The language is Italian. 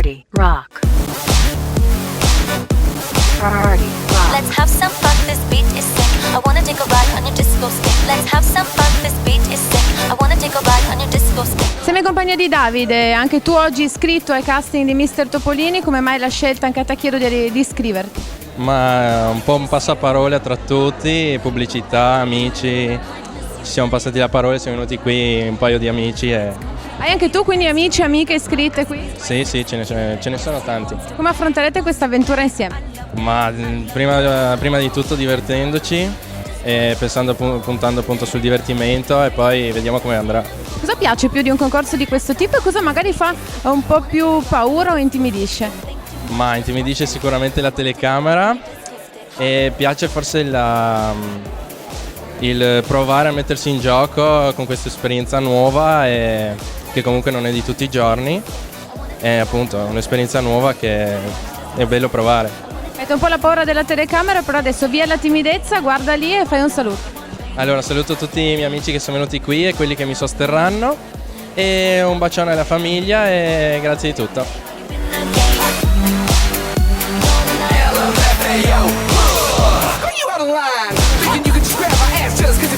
Party rock. Party rock. Let's have some fun, this beat is sick. I wanna take a ride on your disco stick. Let's have some fun, this beat is sick. I wanna take a ride on your disco stick. Siamo in compagnia di Davide, anche tu oggi iscritto ai casting di Mister Topolini, come mai la scelta anche a te chiedo di iscriverti? Ma un po' un passaparole tra tutti, pubblicità, amici, ci siamo passati la parola, siamo venuti qui un paio di amici e... Hai anche tu quindi amici, amiche iscritte qui? Sì, ce ne sono tanti. Come affronterete questa avventura insieme? Ma prima di tutto divertendoci e puntando appunto sul divertimento e poi vediamo come andrà. Cosa piace più di un concorso di questo tipo e cosa magari fa un po' più paura o intimidisce? Ma intimidisce sicuramente la telecamera e piace forse il provare a mettersi in gioco con questa esperienza nuova e che comunque non è di tutti i giorni. È appunto un'esperienza nuova che è bello provare. Avete un po' la paura della telecamera, però adesso via la timidezza, guarda lì e fai un saluto. Allora saluto tutti i miei amici che sono venuti qui e quelli che mi sosterranno e un bacione alla famiglia e grazie di tutto. Hey, yo, you out of line. Thinking you could just grab my ass just 'cause